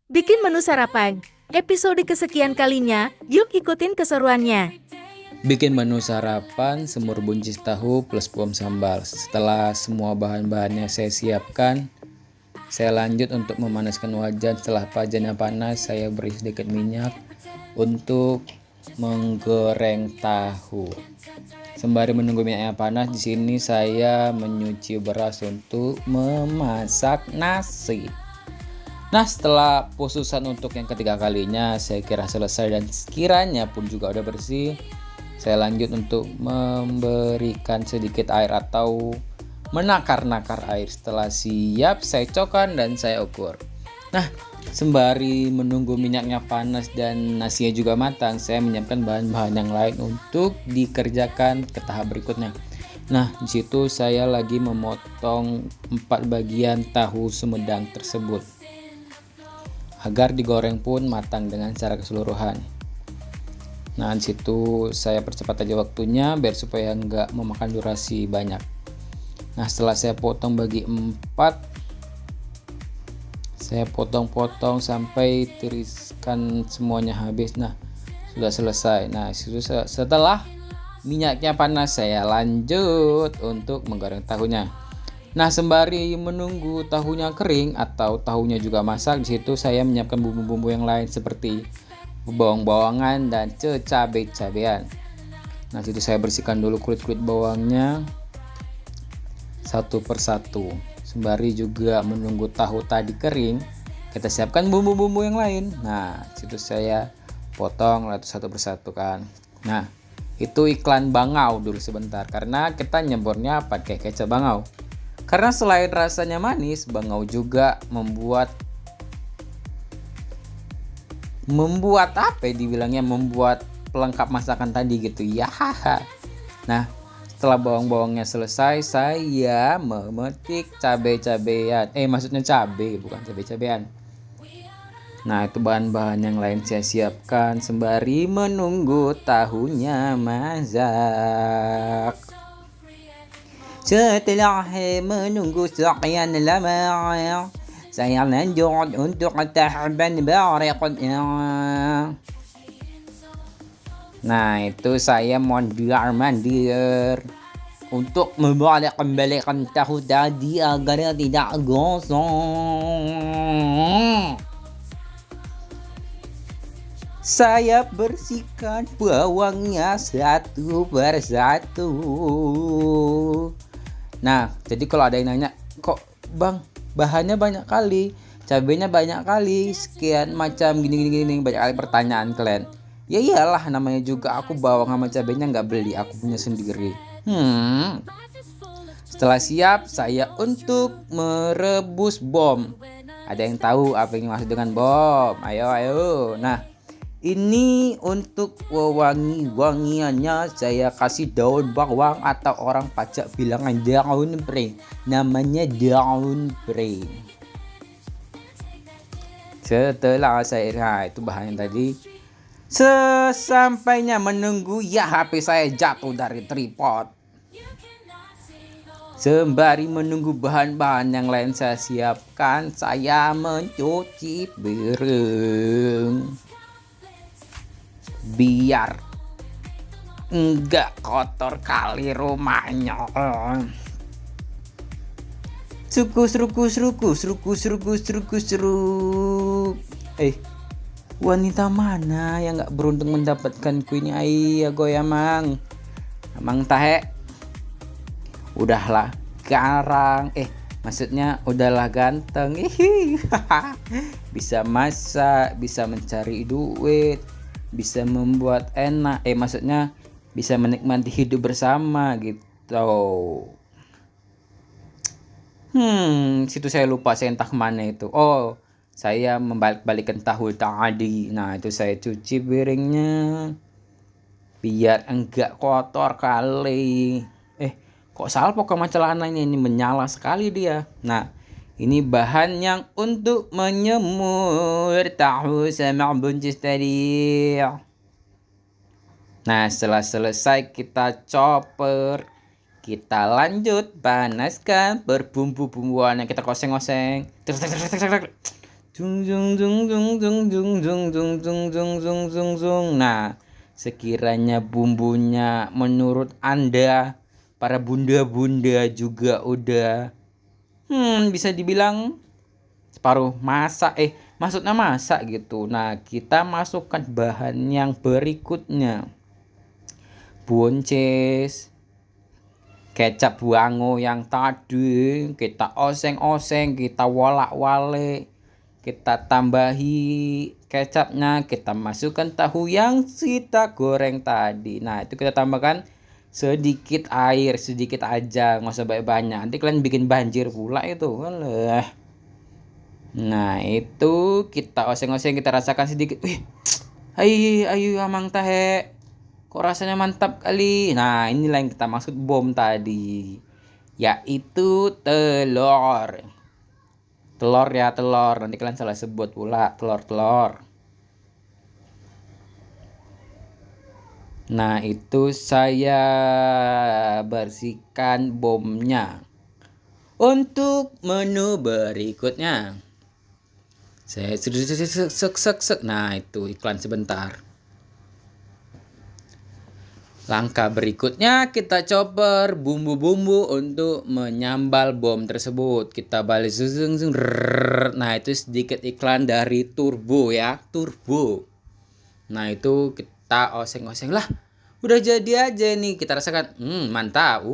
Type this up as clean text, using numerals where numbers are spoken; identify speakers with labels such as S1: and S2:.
S1: Bikin menu sarapan. Episode kesekian kalinya, yuk ikutin keseruannya.
S2: Bikin menu sarapan semur buncis tahu plus puam sambal. Setelah semua bahan-bahannya saya siapkan, saya lanjut untuk memanaskan wajan. Setelah wajannya panas, saya beri sedikit minyak untuk menggoreng tahu. Sembari menunggu minyaknya panas, di sini saya menyuci beras untuk memasak nasi. Nah, setelah pususan untuk yang ketiga kalinya saya kira selesai dan sekiranya pun juga udah bersih, saya lanjut untuk memberikan sedikit air atau menakar-nakar air. Setelah siap, saya cokkan dan saya ukur. Nah, sembari menunggu minyaknya panas dan nasinya juga matang, saya menyiapkan bahan-bahan yang lain untuk dikerjakan ke tahap berikutnya. Nah, di situ saya lagi memotong 4 bagian tahu sumedang tersebut agar digoreng pun matang dengan secara keseluruhan. Nah, di situ saya percepat aja waktunya biar supaya nggak memakan durasi banyak. Nah, setelah saya potong bagi 4, saya potong-potong sampai tiriskan semuanya habis. Nah, sudah selesai. Nah, setelah minyaknya panas, saya lanjut untuk menggoreng tahunya. Nah, sembari menunggu tahunya kering atau tahunya juga masak, di situ saya menyiapkan bumbu-bumbu yang lain seperti bawang-bawangan dan cabai-cabean. Nah, situ saya bersihkan dulu kulit-kulit bawangnya satu persatu. Sembari juga menunggu tahu tadi kering, kita siapkan bumbu-bumbu yang lain. Nah, situ saya potong satu persatu kan. Nah, itu iklan bangau dulu sebentar karena kita nyebornya pakai kecap bangau. Karena selain rasanya manis, bangau juga membuat apa ya dibilangnya, membuat pelengkap masakan tadi gitu ya. Nah, setelah bawang-bawangnya selesai, saya memetik cabai-cabean. Maksudnya cabai bukan cabai-cabean. Nah, itu bahan-bahan yang lain saya siapkan sembari menunggu tahunya masak. Setelah menunggu sekian lama, saya lanjut untuk tahapan berikutnya. Nah, itu saya mandir untuk kembalikan tahu tadi agar tidak gosong. Saya bersihkan bawangnya satu persatu. Nah, jadi kalau ada yang nanya, kok bang bahannya banyak kali, cabenya banyak kali, sekian macam gini, banyak kali pertanyaan kalian. Ya iyalah, namanya juga aku bawang sama cabenya nggak beli, aku punya sendiri. Setelah siap, saya untuk merebus bom. Ada yang tahu apa yang dimaksud dengan bom? Ayo. Nah, ini untuk wangi-wangiannya saya kasih daun bawang atau orang pajak bilang daun pring. Namanya daun pring. Setelah saya itu bahannya tadi. Sesampainya menunggu HP saya jatuh dari tripod. Sembari menunggu bahan-bahan yang lain saya siapkan, saya mencuci piring. Biar enggak kotor kali rumahnya. Wanita mana yang enggak beruntung mendapatkan kuini ya goyamang. Amang tahe. Udahlah garang. Maksudnya udahlah ganteng. Bisa masak, bisa mencari duit, bisa membuat enak, maksudnya bisa menikmati hidup bersama gitu. Situ saya lupa, saya entah kemana itu. Saya membalik-balikan tahu tadi. Nah, itu saya cuci piringnya biar enggak kotor kali. Kok salpo sama celana ini menyala sekali dia. Nah, ini bahan yang untuk menyemur tahu sama buncis tadi. Nah, setelah selesai kita chopper, kita lanjut panaskan berbumbu-bumbuan yang kita oseng-oseng. Dung dung dung dung dung dung dung dung dung dung dung dung dung. Nah, sekiranya bumbunya menurut Anda para bunda-bunda juga udah bisa dibilang separuh masak, maksudnya masak gitu. Nah, kita masukkan bahan yang berikutnya. Buncis, kecap wango yang tadi kita oseng-oseng, kita wolak-walik, kita tambahi kecapnya, kita masukkan tahu yang kita goreng tadi. Nah, itu kita tambahkan sedikit air, sedikit aja, nggak usah banyak-banyak. Nanti kalian bikin banjir pula itu. Alah. Nah, itu kita oseng-oseng, kita rasakan sedikit. Wih, ayo amang tahe. Kok rasanya mantap kali. Nah, inilah yang kita maksud bom tadi. Yaitu telur. Telur ya, telur. Nanti kalian salah sebut pula, telur-telur. Nah, itu saya bersihkan bomnya. Untuk menu berikutnya, saya sek. Nah, itu iklan sebentar. Langkah berikutnya kita chopper bumbu-bumbu untuk menyambal bom tersebut. Kita balik Nah, itu sedikit iklan dari Turbo ya, Turbo. Nah, itu kita oseng-oseng lah. Udah jadi aja nih, kita rasakan mantap.